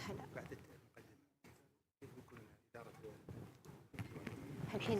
هلا بعد المقدمة كيف بيكون إدارة الحين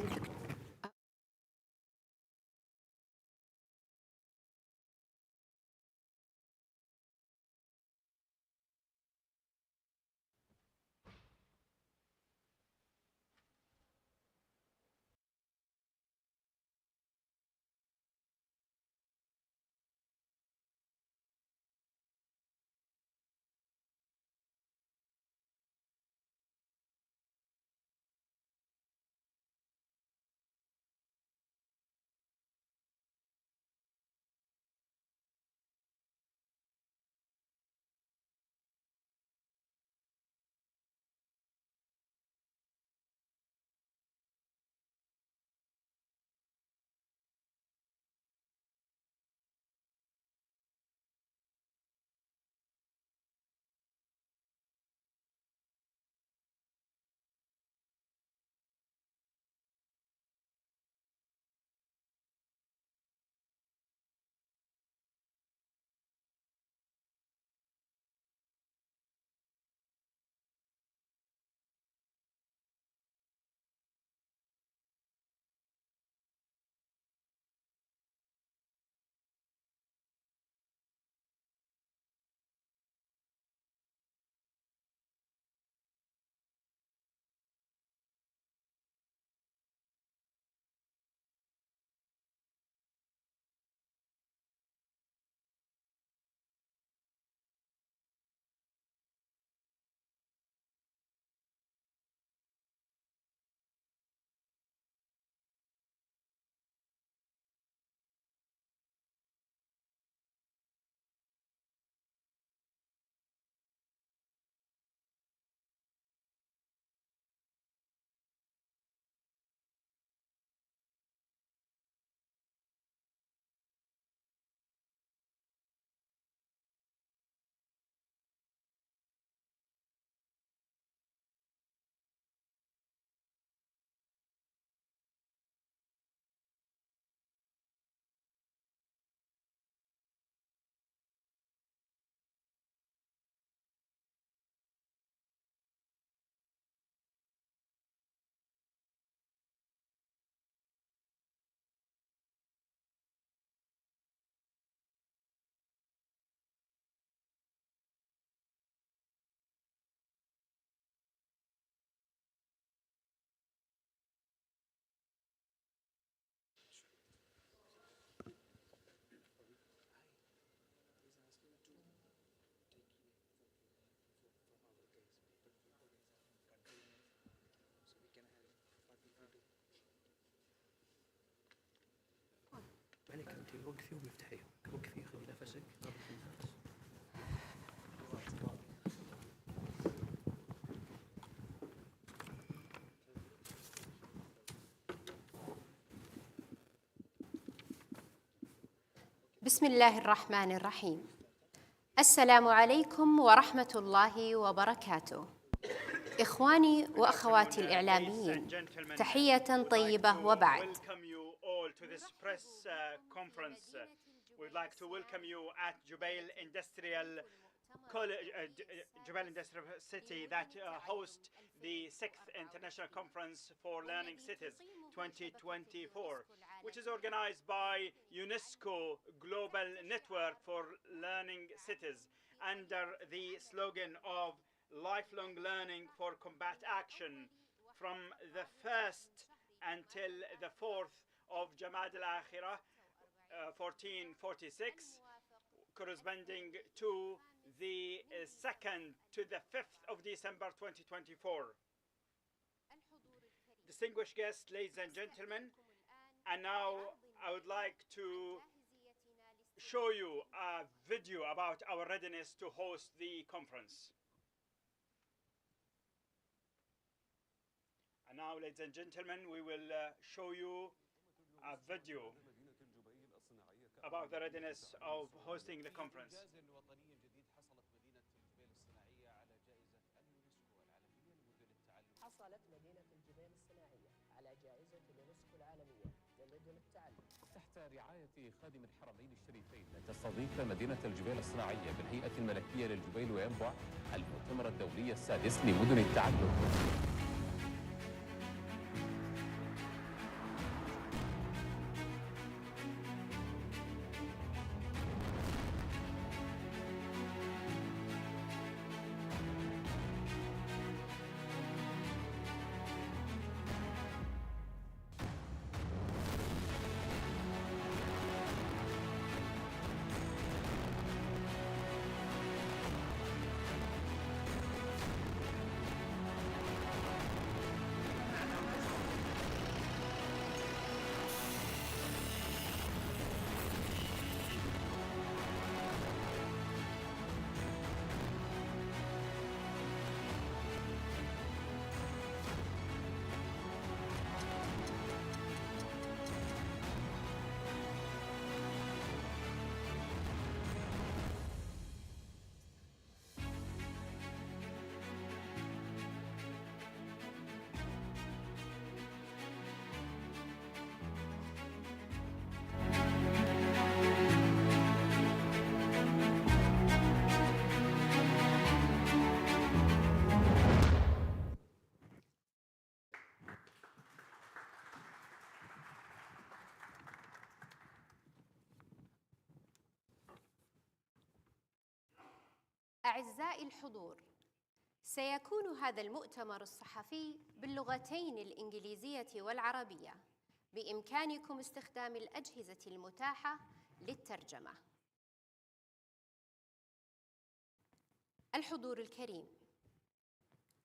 عليك أنت وقفي ومفتحي، وقفي خذي نفسك. بسم الله الرحمن الرحيم. السلام عليكم ورحمة الله وبركاته. إخواني وأخواتي الإعلاميين، تحية طيبة وبعد. We'd like to welcome you at Jubail Industrial City that hosts the 6th International Conference for Learning Cities 2024, which is organized by UNESCO Global Network for Learning Cities under the slogan of lifelong learning for combat action from the 1st until the 4th of Jamad al-Akhirah 1446, corresponding to the 2nd to the 5th of December 2024. Distinguished guests, ladies and gentlemen, and now I would like to show you a video about our readiness to host the conference. And now, ladies and gentlemen, we will show you a video about the readiness of hosting the conference. حصلت مدينة الجبيل الصناعية على جائزة اليونسكو العالمية لمدن التعلم تحت تحت رعاية خادم الحرمين الشريفين تستضيف مدينة الجبيل الصناعية بالهيئة الملكية للجبيل وينبع المؤتمر الدولي السادس لمدن التعلم. أعزائي الحضور، سيكون هذا المؤتمر الصحفي باللغتين الإنجليزية والعربية، بإمكانكم استخدام الأجهزة المتاحة للترجمة. الحضور الكريم،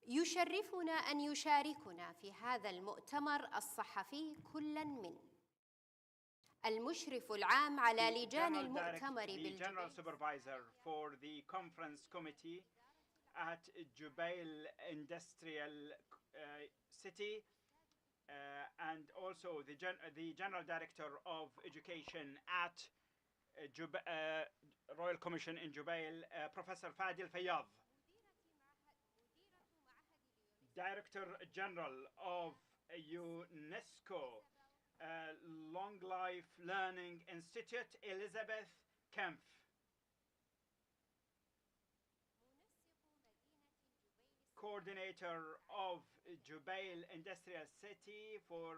يشرفنا أن يشاركنا في هذا المؤتمر الصحفي كلاً من المشرف العام على لجان المؤتمر بالجبيل General Supervisor for the Conference Committee at Jubail Industrial City and also the General Director of Education at Royal Commission in Jubail, Professor Fadi Al-Fayyad, Director General of UNESCO Long Life Learning Institute, Elizabeth Kempf, Coordinator of Jubail Industrial City for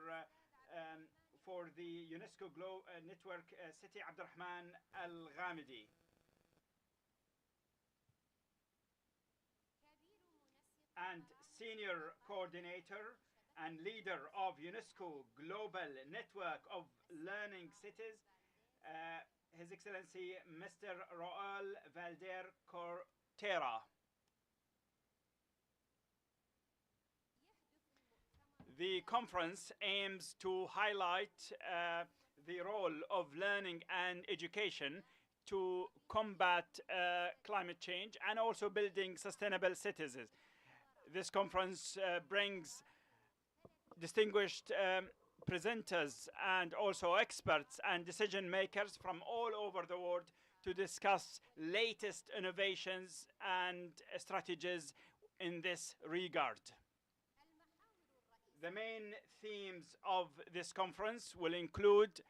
the UNESCO Network City, Abdurrahman Al-Ghamidi, and Senior Coordinator and leader of UNESCO Global Network of Learning Cities, His Excellency Mr. Raul Valder Cortera. The conference aims to highlight the role of learning and education to combat climate change and also building sustainable cities. This conference brings distinguished presenters and also experts and decision makers from all over the world to discuss latest innovations and strategies in this regard. The main themes of this conference will include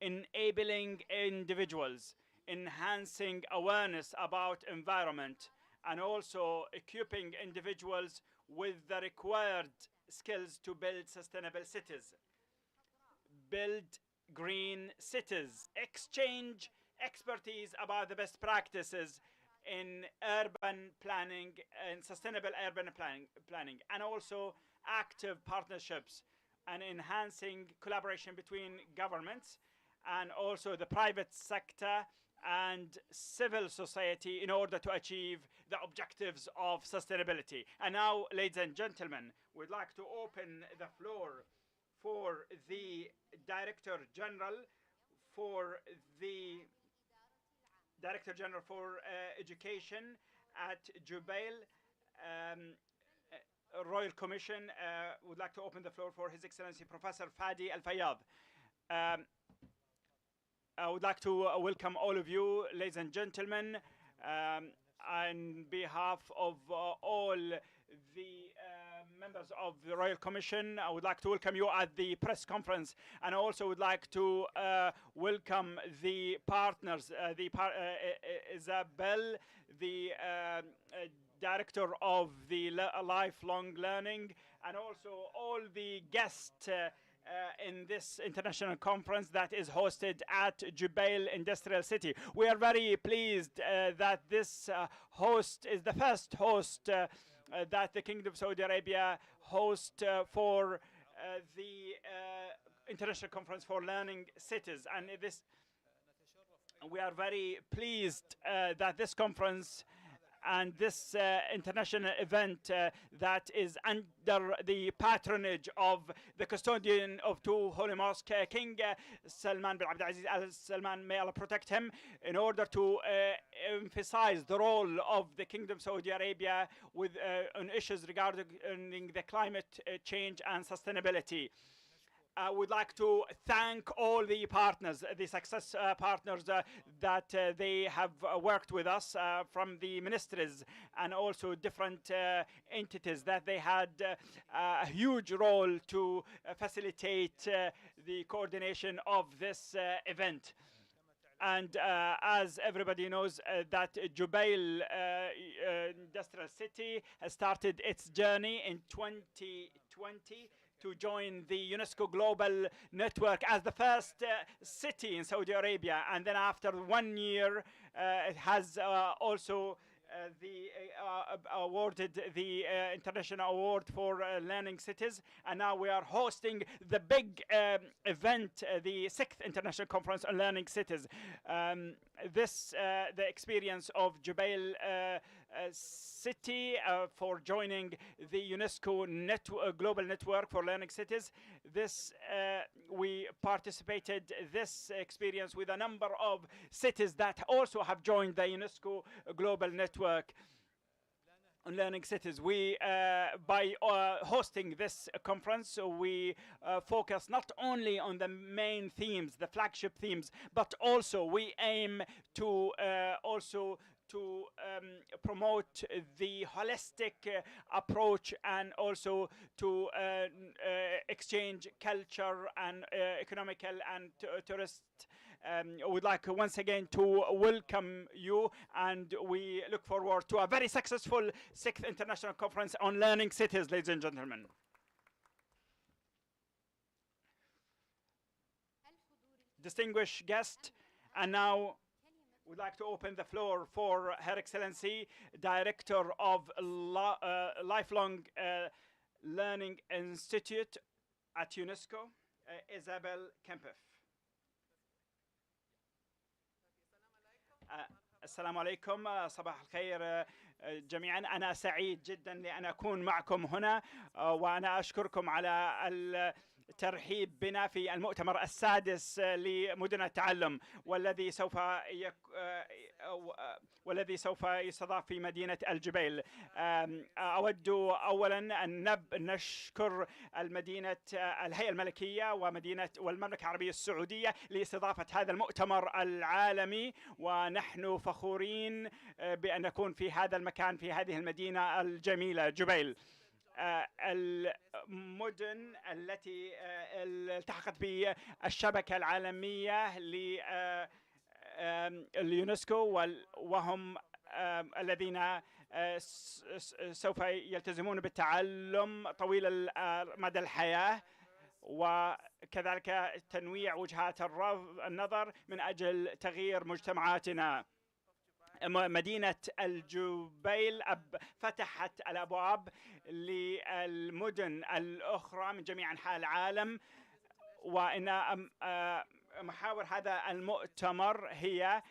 enabling individuals, enhancing awareness about environment, and also equipping individuals with the required skills to build sustainable cities, build green cities, exchange expertise about the best practices in urban planning and sustainable urban planning, and also active partnerships and enhancing collaboration between governments and also the private sector and civil society in order to achieve the objectives of sustainability. And now, ladies and gentlemen, we'd like to open the floor for the Director General for Education at Jubail Royal Commission. Would like to open the floor for His Excellency Professor Fadi Al-Fayyad. I would like to welcome all of you, ladies and gentlemen, on behalf of all the members of the Royal Commission. I would like to welcome you at the press conference, and I also would like to welcome the partners, Isabel, the director of the lifelong learning, and also all the guests in this international conference that is hosted at Jubail Industrial City. We are very pleased that this host is the first host that the Kingdom of Saudi Arabia host for the International Conference for Learning Cities. And we are very pleased that this conference and this international event that is under the patronage of the custodian of two holy mosques, King Salman bin Abdulaziz Al Salman, may Allah protect him, in order to emphasize the role of the Kingdom of Saudi Arabia with on issues regarding the climate change and sustainability. I would like to thank all the partners, the success partners that they have worked with us from the ministries and also different entities that they had a huge role to facilitate the coordination of this event. And as everybody knows, that Jubail Industrial City has started its journey in 2020 to join the UNESCO Global Network as the first city in Saudi Arabia. And then after 1 year, it has also awarded the International Award for Learning Cities. And now we are hosting the big event, the 6th International Conference on Learning Cities. The experience of Jubail City for joining the UNESCO Global Network for Learning Cities. We participated this experience with a number of cities that also have joined the UNESCO Global Network on Learning Cities. We, by hosting this conference, we focus not only on the main themes, the flagship themes, but also we aim to promote the holistic approach and also to exchange culture and economical and tourist. I would like once again to welcome you, and we look forward to a very successful 6th International Conference on Learning Cities, ladies and gentlemen. Distinguished guests, and now we'd like to open the floor for Her Excellency, Director of Lifelong Learning Institute at UNESCO, Isabel Kempef. السلام عليكم، صباح الخير جميعا. أنا سعيد جدا لأن أكون معكم هنا، وأنا أشكركم على الترحيب بنا في المؤتمر السادس لمدن التعلم، والذي سوف يستضاف في مدينة الجبيل. أود أولا أن نشكر الهيئة الملكية والمملكة العربية السعودية لاستضافة هذا المؤتمر العالمي، ونحن فخورين بأن نكون في هذا المكان في هذه المدينة الجميلة جبيل. المدن التي التحقت بالشبكة العالمية لليونسكو وهم الذين سوف يلتزمون بالتعلم طويل مدى الحياة، وكذلك تنويع وجهات النظر من أجل تغيير مجتمعاتنا. مدينة الجبيل فتحت الأبواب للمدن الأخرى من جميع أنحاء العالم، وإن محاور هذا المؤتمر هي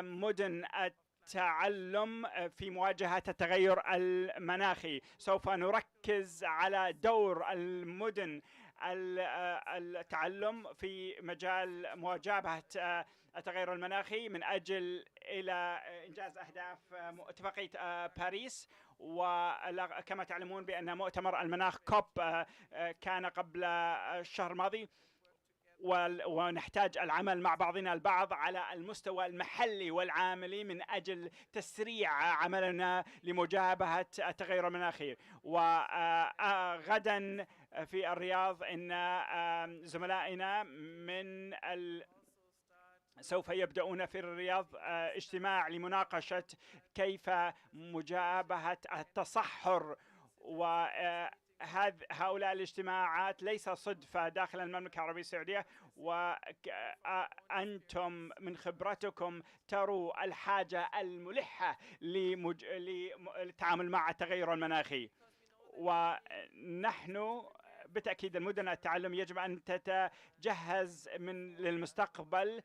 مدن التعلم في مواجهة التغير المناخي. سوف نركز على دور المدن التعلم في مجال مواجهة التغير المناخي من أجل إلى إنجاز أهداف اتفاقية باريس. وكما تعلمون بأن مؤتمر المناخ كوب كان قبل الشهر الماضي، ونحتاج العمل مع بعضنا البعض على المستوى المحلي والعاملي من أجل تسريع عملنا لمجابهة التغير المناخي. وغدا في الرياض إن زملائنا من سوف يبدأون في الرياض اجتماع لمناقشة كيف مجابهة التصحر. هؤلاء الاجتماعات ليس صدفة داخل المملكة العربية السعودية، وأنتم من خبرتكم تروا الحاجة الملحة للتعامل مع التغير المناخي. ونحن بالتأكيد المدن التعلم يجب أن تتجهز للمستقبل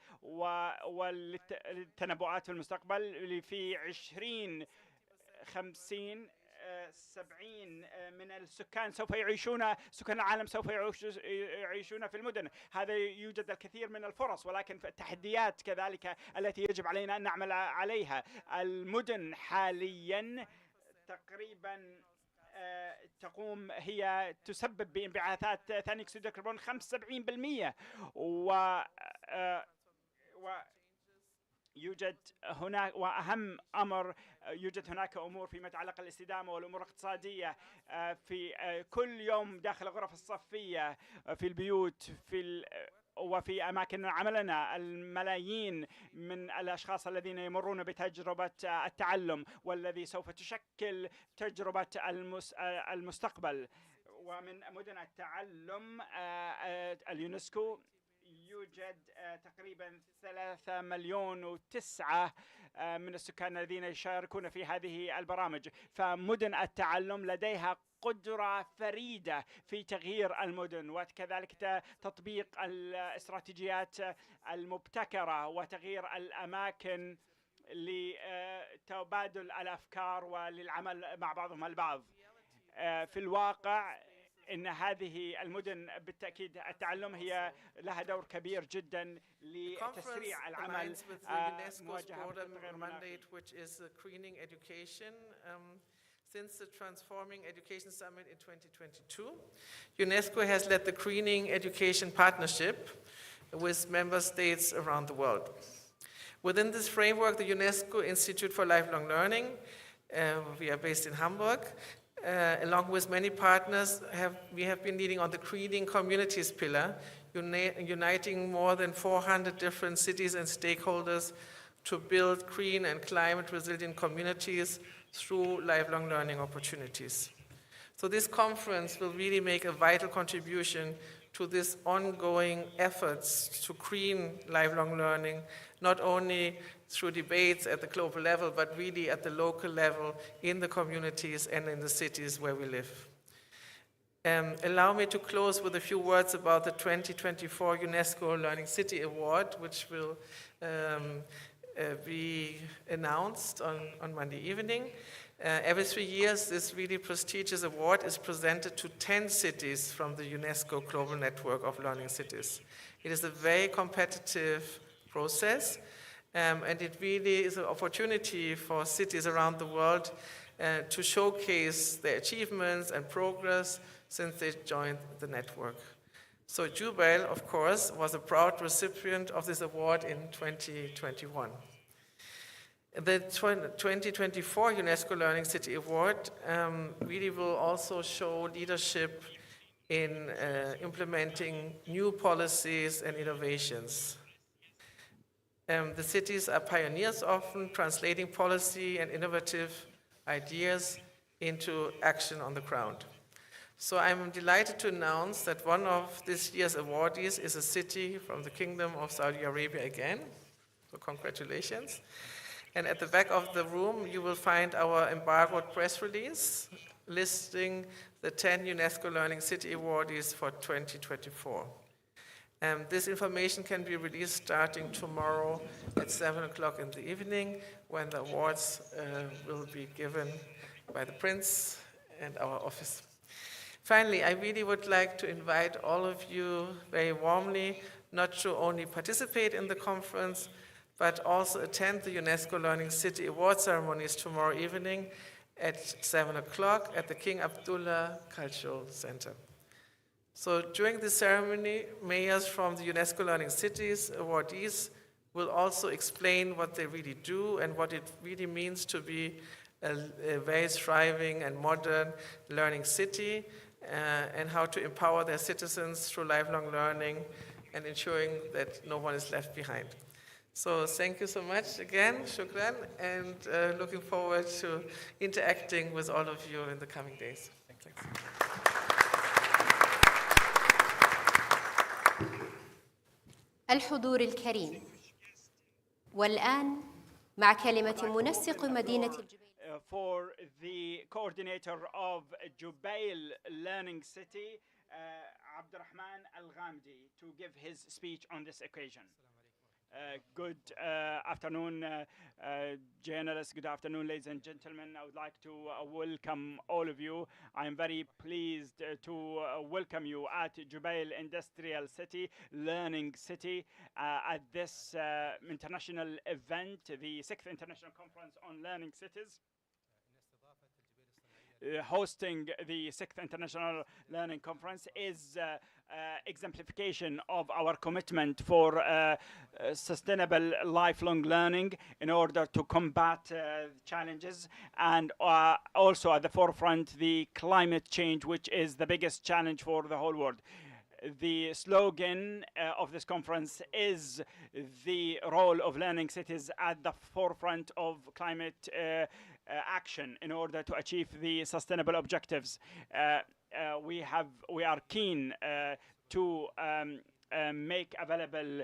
والتنبؤات في المستقبل. في 2050 70 من السكان سوف يعيشون، سكان العالم سوف يعيشون في المدن. هذا يوجد الكثير من الفرص، ولكن التحديات كذلك التي يجب علينا أن نعمل عليها. المدن حاليا تقريبا تقوم هي تسبب بانبعاثات ثاني أكسيد الكربون 75%. يوجد هناك، وأهم أمر، يوجد هناك أمور فيما يتعلق بالاستدامة والأمور الاقتصادية في كل يوم داخل غرف الصفية، في البيوت، وفي أماكن عملنا. الملايين من الأشخاص الذين يمرون بتجربة التعلم والذي سوف تشكل تجربة المستقبل. ومن مدن التعلم اليونسكو يوجد تقريبا 3,900,000 من السكان الذين يشاركون في هذه البرامج. فمدن التعلم لديها قدرة فريدة في تغيير المدن، وكذلك تطبيق الاستراتيجيات المبتكرة وتغيير الأماكن لتبادل الأفكار وللعمل مع بعضهم البعض. في الواقع إن هذه المدن بالتأكيد التعلم هي لها دور كبير جدا لتسريع العمل مواجهة التغير المناخي. Since the Transforming Education Summit in 2022, UNESCO has led the Greening Education Partnership with member states around the world. Within this framework, the UNESCO Institute for Lifelong Learning, we are based in Hamburg, along with many partners, we have been leading on the Greening Communities pillar, uniting more than 400 different cities and stakeholders to build green and climate-resilient communities through lifelong learning opportunities. So this conference will really make a vital contribution to this ongoing efforts to green lifelong learning, not only through debates at the global level, but really at the local level in the communities and in the cities where we live. Allow me to close with a few words about the 2024 UNESCO Learning City Award, which will be announced on Monday evening. Every 3 years, this really prestigious award is presented to 10 cities from the UNESCO Global Network of Learning Cities. It is a very competitive process, and it really is an opportunity for cities around the world to showcase their achievements and progress since they joined the network. So Jubail, of course, was a proud recipient of this award in 2021. The 2024 UNESCO Learning City Award really will also show leadership in implementing new policies and innovations. The cities are pioneers, often translating policy and innovative ideas into action on the ground. So I'm delighted to announce that one of this year's awardees is a city from the Kingdom of Saudi Arabia again. So congratulations. And at the back of the room, you will find our embargoed press release listing the 10 UNESCO Learning City awardees for 2024. This information can be released starting tomorrow at 7 o'clock in the evening, when the awards will be given by the Prince and our office. Finally, I really would like to invite all of you very warmly not to only participate in the conference, but also attend the UNESCO Learning City Award ceremonies tomorrow evening at 7 o'clock at the King Abdullah Cultural Center. So during the ceremony, mayors from the UNESCO Learning Cities awardees will also explain what they really do and what it really means to be a very thriving and modern learning city, and how to empower their citizens through lifelong learning and ensuring that no one is left behind. So thank you so much again, shukran, and looking forward to interacting with all of you in the coming days. Thanks. الحضور الكريم، والآن مع كلمة منسق مدينة الجبيل. For the coordinator of Jubail Learning City, Abdurrahman Al-Ghamdi, to give his speech on this occasion. Good afternoon, journalists. Good afternoon, ladies and gentlemen. I would like to welcome all of you. I am very pleased to welcome you at Jubail Industrial City, Learning City, at this international event, the 6th International Conference on Learning Cities. Hosting the 6th International Learning Conference is exemplification of our commitment for sustainable lifelong learning in order to combat challenges, and also at the forefront the climate change, which is the biggest challenge for the whole world. The slogan of this conference is the role of learning cities at the forefront of climate action in order to achieve the sustainable objectives. We are keen to make available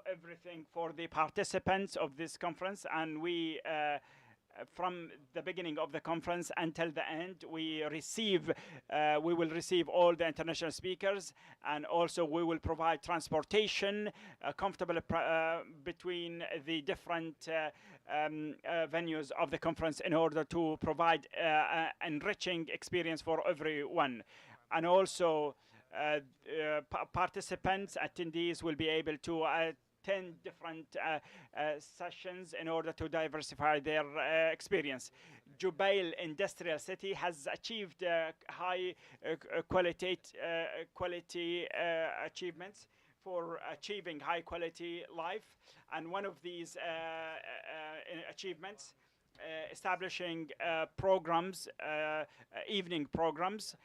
everything for the participants of this conference, and we from the beginning of the conference until the end, we will receive all the international speakers, and also we will provide transportation comfortable between the different venues of the conference in order to provide enriching experience for everyone. And also participants, attendees will be able to 10 different sessions in order to diversify their experience. Jubail Industrial City has achieved high quality achievements for achieving high quality life, and one of these achievements establishing programs, evening programs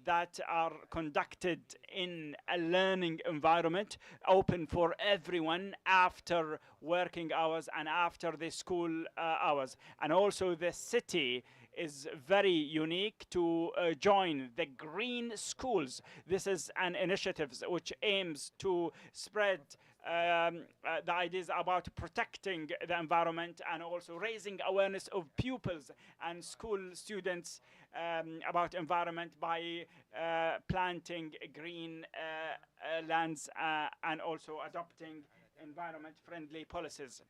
that are conducted in a learning environment open for everyone after working hours and after the school hours. And also the city is very unique to join the green schools. This is an initiative which aims to spread the ideas about protecting the environment and also raising awareness of pupils and school students about environment by planting green lands and also adopting environment-friendly policies.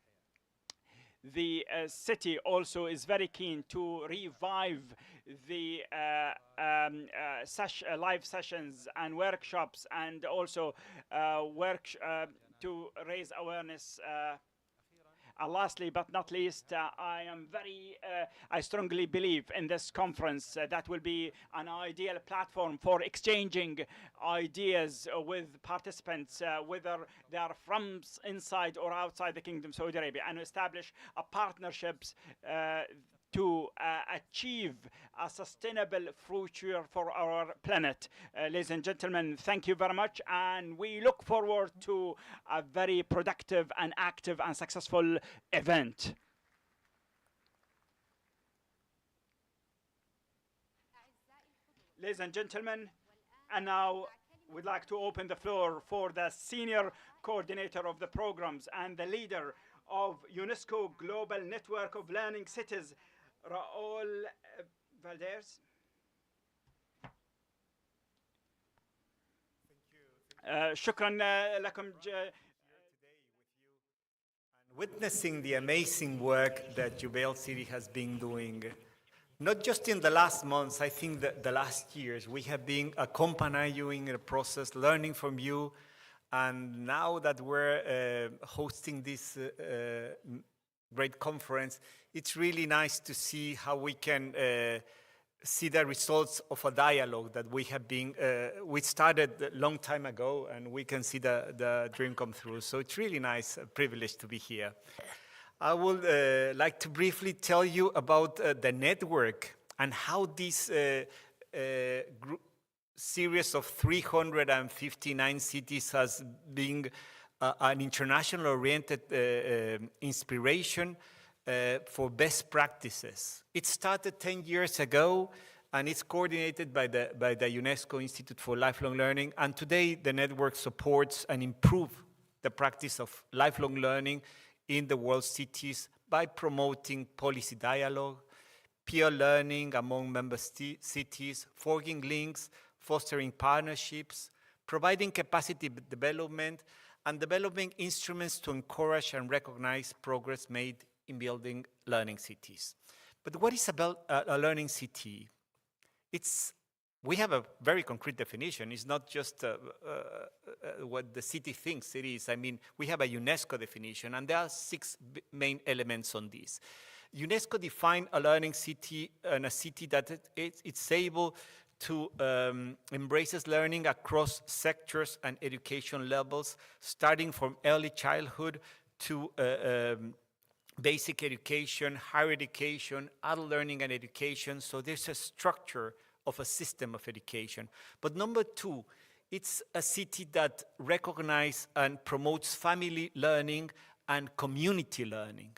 The city also is very keen to revive the live sessions and workshops, and also to raise awareness. Lastly but not least, I strongly believe in this conference that will be an ideal platform for exchanging ideas with participants, whether they are from inside or outside the Kingdom of Saudi Arabia, and establish partnerships to achieve a sustainable future for our planet. Ladies and gentlemen, thank you very much, and we look forward to a very productive and active and successful event. Ladies and gentlemen, and now we'd like to open the floor for the senior coordinator of the programs and the leader of UNESCO Global Network of Learning Cities, Raul Valdez. شكرا لكم. Witnessing the amazing work that Jubail City has been doing, not just in the last months, I think that the last years, we have been accompanying you in the process, learning from you, and now that we're hosting this great conference, it's really nice to see how we can see the results of a dialogue that we have been, we started a long time ago, and we can see the dream come through. So it's really nice, a privilege to be here. I would like to briefly tell you about the network and how this series of 359 cities has been an international-oriented inspiration for best practices. It started 10 years ago, and it's coordinated by the UNESCO Institute for Lifelong Learning, and today the network supports and improves the practice of lifelong learning in the world's cities by promoting policy dialogue, peer learning among member cities, forging links, fostering partnerships, providing capacity development, and developing instruments to encourage and recognize progress made in building learning cities. But what is a learning city? We have a very concrete definition. It's not just what the city thinks it is. I mean, we have a UNESCO definition, and there are 6 main elements on this. UNESCO defined a learning city and a city that it's able to embraces learning across sectors and education levels, starting from early childhood to basic education, higher education, adult learning and education. So there's a structure of a system of education. But number 2, it's a city that recognizes and promotes family learning and community learning.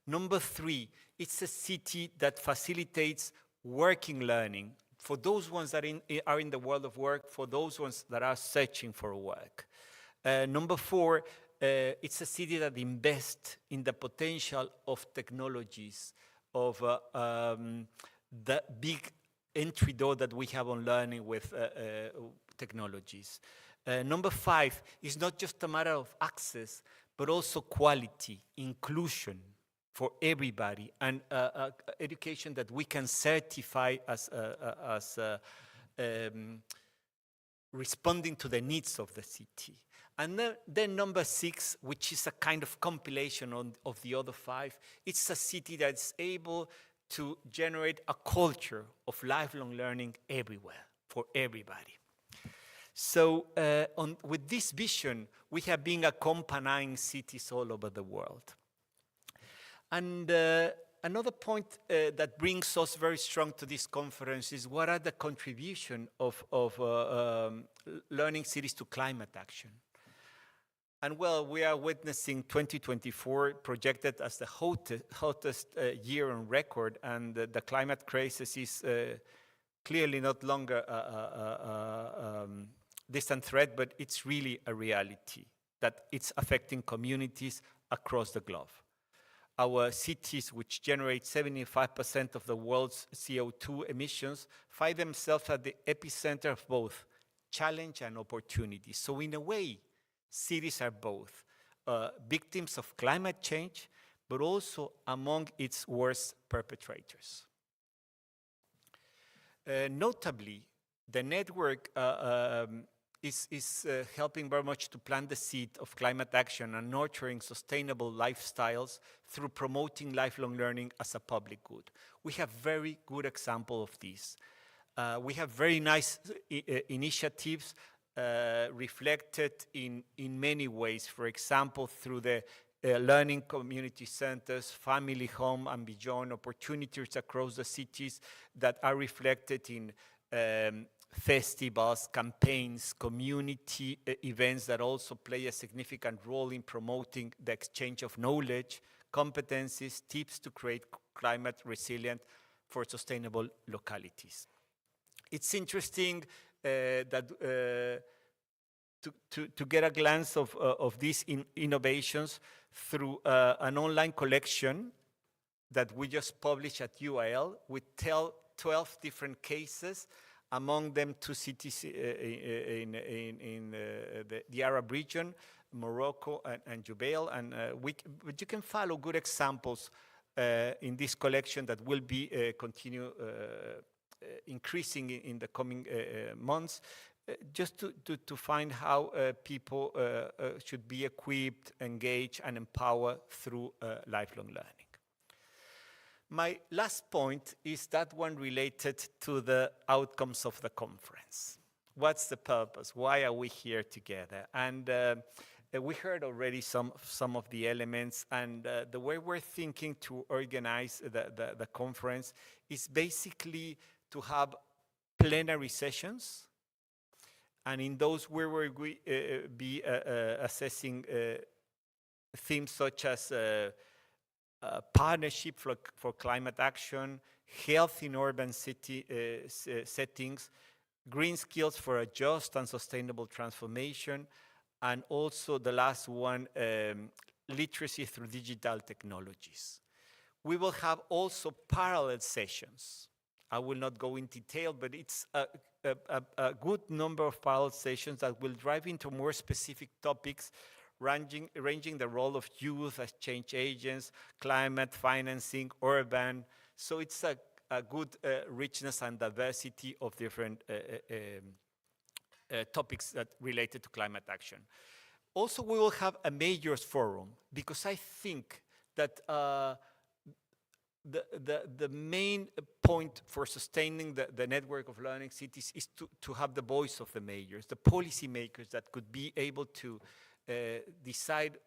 Number 3, it's a city that facilitates working learning for those ones that are in the world of work, for those ones that are searching for work. Number 4, it's a city that invests in the potential of technologies, of the big entry door that we have on learning with technologies. Number 5 is not just a matter of access, but also quality, inclusion for everybody, and education that we can certify as responding to the needs of the city. And then number 6, which is a kind of compilation of the other 5, it's a city that's able to generate a culture of lifelong learning everywhere, for everybody. So with this vision, we have been accompanying cities all over the world. And another point that brings us very strong to this conference is what are the contributions of learning cities to climate action. And well, we are witnessing 2024 projected as the hottest year on record, and the climate crisis is clearly not longer a distant threat, but it's really a reality that it's affecting communities across the globe. Our cities, which generate 75% of the world's CO2 emissions, find themselves at the epicenter of both challenge and opportunity. So in a way, cities are both victims of climate change, but also among its worst perpetrators. Notably, the network is helping very much to plant the seed of climate action and nurturing sustainable lifestyles through promoting lifelong learning as a public good. We have very good example of this. We have very nice initiatives reflected in many ways. For example, through the learning community centers, family home and beyond, opportunities across the cities that are reflected in festivals, campaigns, community events that also play a significant role in promoting the exchange of knowledge, competencies, tips to create climate resilient for sustainable localities. It's interesting that to get a glance of these innovations through an online collection that we just published at Jubail with 12 different cases, among them 2 cities in the Arab region, Morocco and Jubail. And but you can follow good examples in this collection that will be continue increasing in the coming months, just to find how people should be equipped, engaged, and empowered through lifelong learning. My last point is that one related to the outcomes of the conference. What's the purpose? Why are we here together? And we heard already some of the elements, and the way we're thinking to organize the conference is basically to have plenary sessions, and in those we will be assessing themes such as partnership for climate action, health in urban city settings, green skills for a just and sustainable transformation, and also the last one, literacy through digital technologies. We will have also parallel sessions. I will not go in detail, but it's a good number of parallel sessions that will drive into more specific topics, ranging the role of youth as change agents, climate financing, urban. So it's a good richness and diversity of different topics that related to climate action. Also, we will have a majors forum, because I think that the main point for sustaining the network of learning cities is to have the voice of the majors, the policymakers that could be able to decide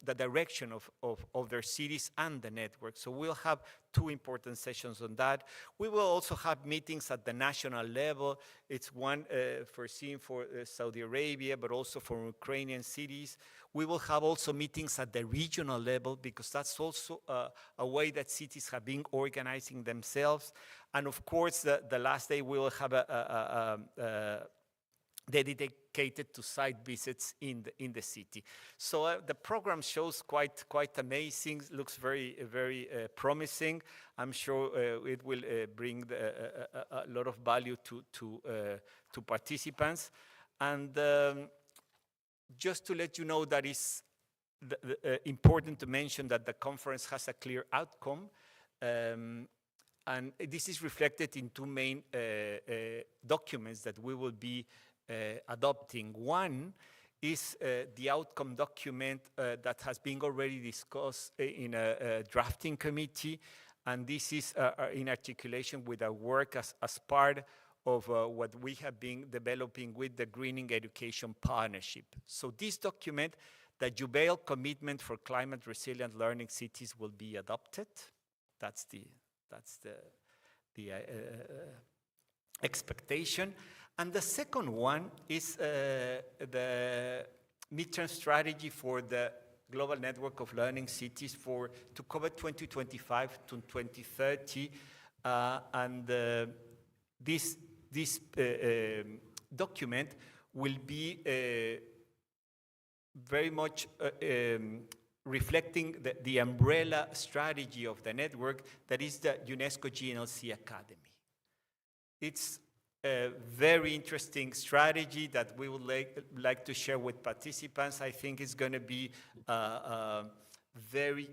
the direction of their cities and the network. So we'll have two important sessions on that. We will also have meetings at the national level. It's one foreseen for Saudi Arabia, but also for Ukrainian cities. We will have also meetings at the regional level, because that's also a way that cities have been organizing themselves. And of course, the last day we will have a dedicated to site visits in the city. So the program shows quite amazing, looks very promising. I'm sure it will bring a lot of value to participants. And just to let you know that it's important to mention that the conference has a clear outcome. And this is reflected in two main documents that we will be adopting. One is the outcome document that has been already discussed in a drafting committee, and this is in articulation with our work as part of what we have been developing with the Greening Education Partnership. So this document, the Jubail Commitment for Climate Resilient Learning Cities, will be adopted. That's the expectation. And the second one is the midterm strategy for the global network of learning cities to cover 2025 to 2030. And this document will be very much reflecting the umbrella strategy of the network, that is the UNESCO GNLC Academy. It's a very interesting strategy that we would like to share with participants. I think it's going to be a very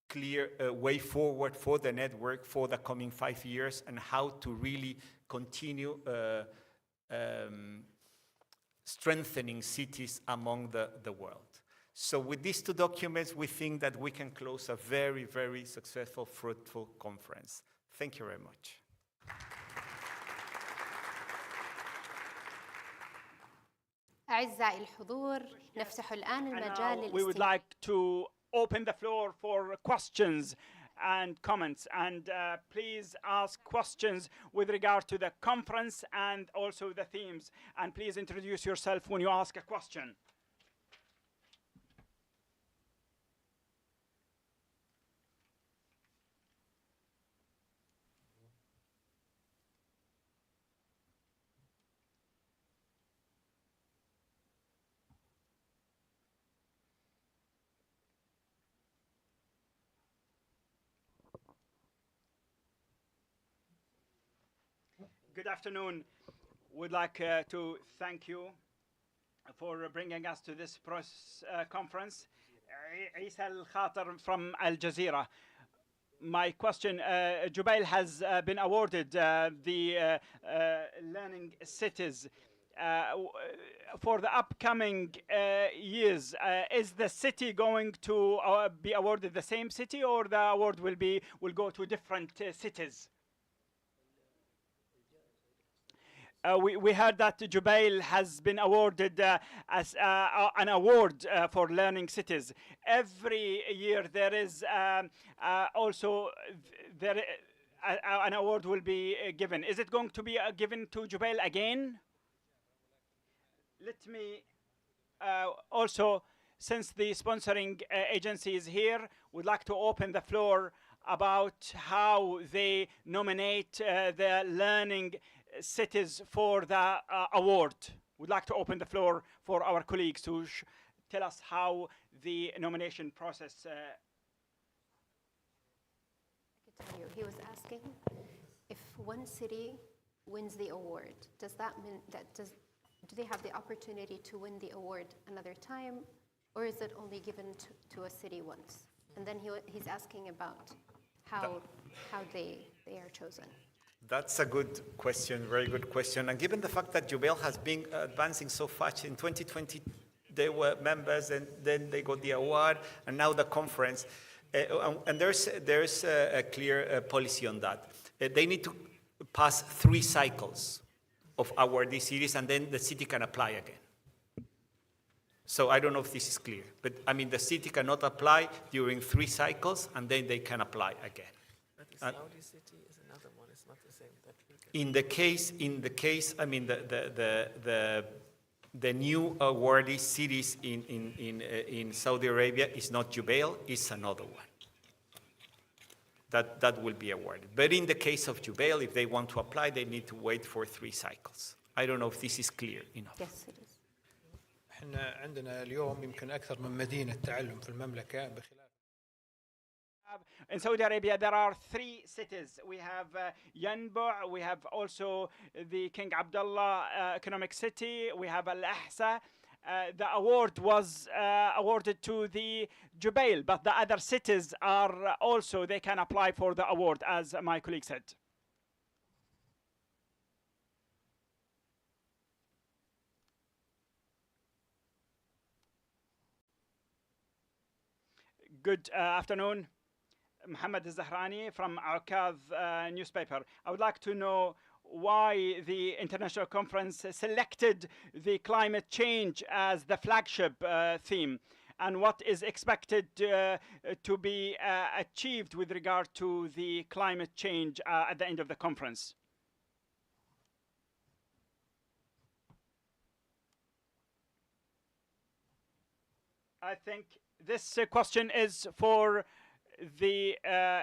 clear way forward for the network for the coming 5 years, and how to really continue strengthening cities among the world. So with these two documents, we think that we can close a very, very successful, fruitful conference. Thank you very much. أعزائي الحضور، نفتح الآن المجال We would like to open the floor for questions and comments, and please ask questions with regard to the conference and also the themes, and please introduce yourself when you ask a question. Good afternoon. We'd like to thank you for bringing us to this conference. Isa Al-Khater from Al Jazeera. My question, Jubail has been awarded the Learning Cities. for the upcoming years, is the city going to be awarded the same city, or the award will go to different cities? We heard that Jubail has been awarded as an award for learning cities. Every year there is also an award will be given. Is it going to be given to Jubail again? Let me also, since the sponsoring agency is here, would like to open the floor about how they nominate the learning cities for the award. Would like to open the floor for our colleagues to tell us how the nomination process. I can tell you, he was asking if one city wins the award, does that mean do they have the opportunity to win the award another time, or is it only given to a city once? And then he's asking about how they are chosen. That's a good question, very good question. And given the fact that Jubail has been advancing so fast, in 2020 they were members, and then they got the award, and now the conference. And there's a clear policy on that. They need to pass 3 cycles of awardee cities, and then the city can apply again. So I don't know if this is clear, but I mean the city cannot apply during 3 cycles, and then they can apply again. But the Saudi city is another one. It's not the same. In the case, I mean the new awardee cities in Saudi Arabia is not Jubail, it's another one. That will be awarded. But in the case of Jubail, if they want to apply, they need to wait for 3 cycles. I don't know if this is clear enough. Yes, it is. احنا عندنا اليوم يمكن أكثر من مدينة تعلم في المملكة بخلال. In Saudi Arabia, there are 3 cities. We have Yanbu', we have also the King Abdullah Economic City, we have Al-Ahsa. The award was awarded to the Jubail, but the other cities are also, they can apply for the award, as my colleague said. Good afternoon. Mohammed Zahrani from Ukaz newspaper. I would like to know why the international conference selected the climate change as the flagship theme, and what is expected to be achieved with regard to the climate change at the end of the conference. I think this question is for the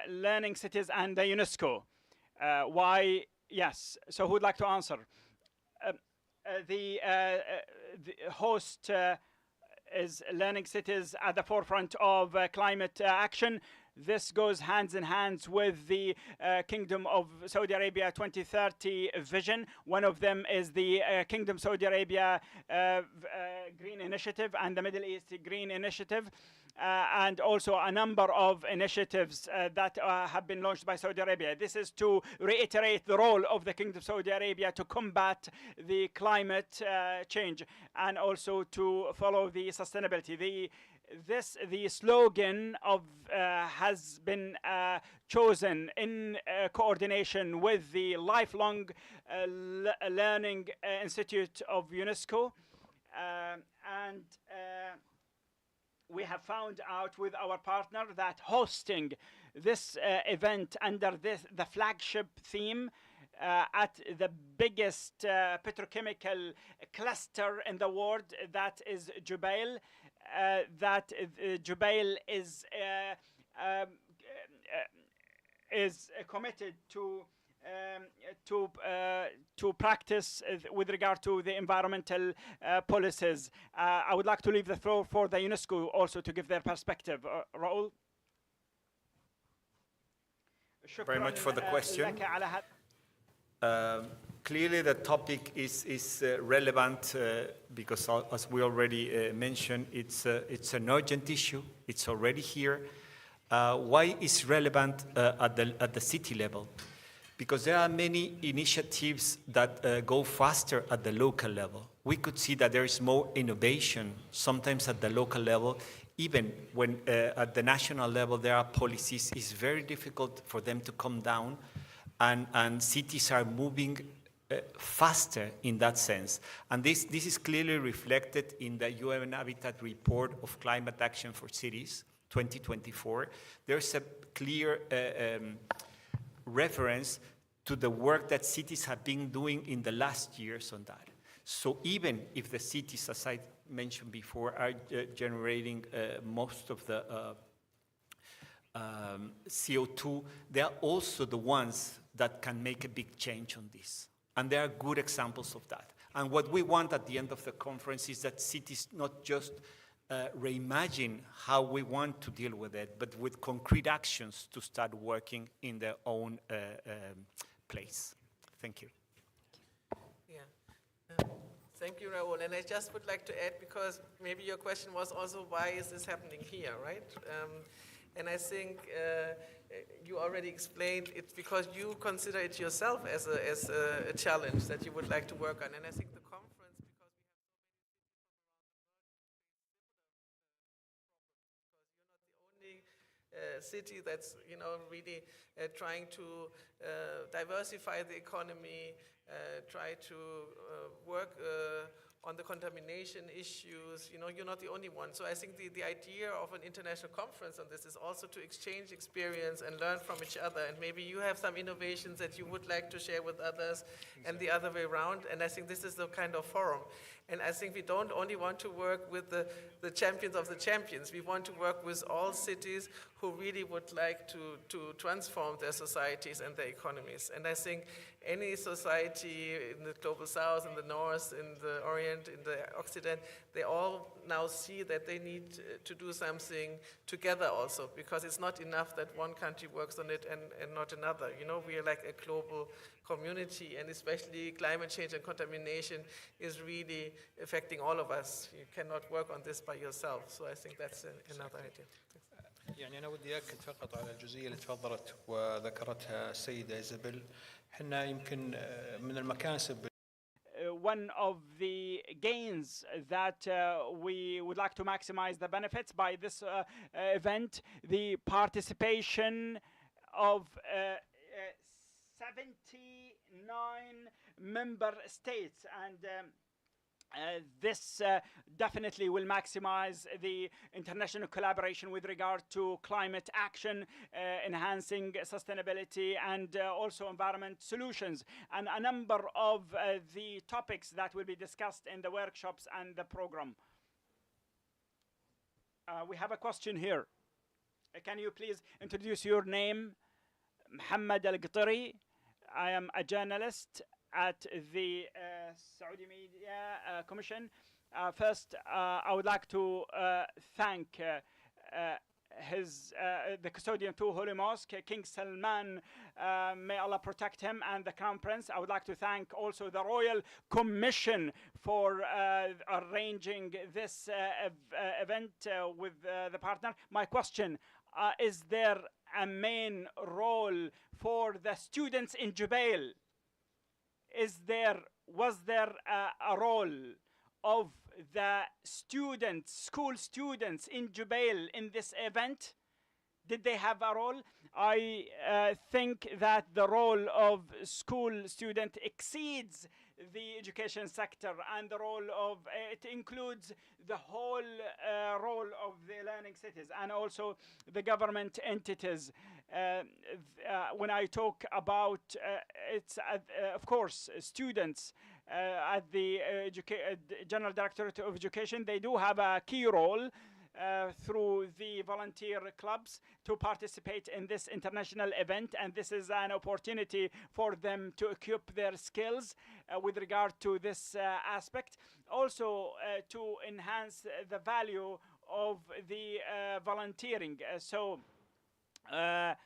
learning cities and the UNESCO. Why? Yes. So who would like to answer? The host is learning cities at the forefront of climate action. This goes hands in hands with the Kingdom of Saudi Arabia 2030 vision. One of them is the Kingdom Saudi Arabia Green Initiative and the Middle East Green Initiative. And also a number of initiatives that have been launched by Saudi Arabia. This is to reiterate the role of the Kingdom of Saudi Arabia to combat the climate change and also to follow the sustainability. The slogan of has been chosen in coordination with the Lifelong Learning Institute of UNESCO, and we have found out with our partner that hosting this event under the flagship theme at the biggest petrochemical cluster in the world, that is Jubail, that Jubail is committed to practice with regard to the environmental policies. I would like to leave the floor for the UNESCO also to give their perspective. Raoul? Very much for the question. Clearly the topic is relevant because as we already mentioned, it's an urgent issue. It's already here. Why is relevant at the city level? Because there are many initiatives that go faster at the local level. we could see that there is more innovation, sometimes at the local level. Even when at the national level there are policies, it's very difficult for them to come down, and cities are moving faster in that sense. And this is clearly reflected in the UN Habitat Report of Climate Action for Cities, 2024. There's a clear reference to the work that cities have been doing in the last years on that. So even if the cities, as I mentioned before, are generating most of the CO2, they are also the ones that can make a big change on this. And there are good examples of that. And what we want at the end of the conference is that cities not just reimagine how we want to deal with it, but with concrete actions to start working in their own place. Thank you. Yeah. Thank you, Raul. And I just would like to add, because maybe your question was also, why is this happening here, right? And I think you already explained it's because you consider it yourself as a challenge that you would like to work on. And I think the conference, because we have so many city that's really trying to diversify the economy, try to work on the contamination issues. You're not the only one. So I think the idea of an international conference on this is also to exchange experience and learn from each other. And maybe you have some innovations that you would like to share with others, and the other way around. And I think this is the kind of forum. And I think we don't only want to work with the champions of the champions. We want to work with all cities who really would like to transform their societies and their economies. And I think any society in the global south, in the north, in the orient, in the occident, they all now see that they need to do something together also, because it's not enough that one country works on it and not another. We are like a global community, and especially climate change and contamination is really affecting all of us. You cannot work on this by yourself. So I think that's another idea. يعني أنا ودي أكد فقط على الجزئية اللي تفضلت وذكرتها السيدة إيزابيل. حنا يمكن من المكاسب one of the gains that we would like to maximize the benefits by this event, the participation of 79 member states, and this definitely will maximize the international collaboration with regard to climate action, enhancing sustainability, and also environment solutions, and a number of the topics that will be discussed in the workshops and the program. We have a question here. Can you please introduce your name? Mohammed Al-Qatari. I am a journalist at the Saudi Media Commission. First, I would like to thank the custodian to Holy Mosque, King Salman, may Allah protect him, and the Crown Prince. I would like to thank also the Royal Commission for arranging this event with the partner. My question, is there a main role for the students in Jubail? Was there a role of the school students in Jubail in this event? Did they have a role? I think that the role of school student exceeds the education sector, and the role of it includes the whole role of the learning cities and also the government entities. When I talk about it's of course students at the General Directorate of Education, they do have a key role through the volunteer clubs to participate in this international event, and this is an opportunity for them to equip their skills with regard to this aspect. Also to enhance the value of the volunteering. At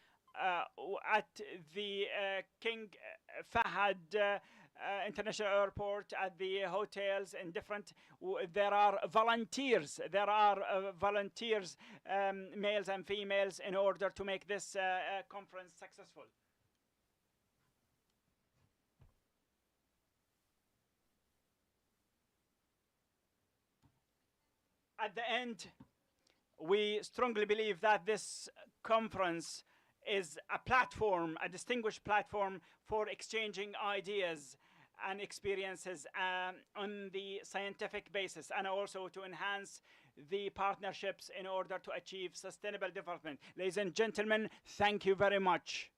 the King Fahad International Airport, at the hotels and different, there are volunteers. There are volunteers, males and females, in order to make this conference successful. At the end, we strongly believe that this conference is a platform, a distinguished platform for exchanging ideas and experiences on the scientific basis, and also to enhance the partnerships in order to achieve sustainable development. Ladies and gentlemen, thank you very much.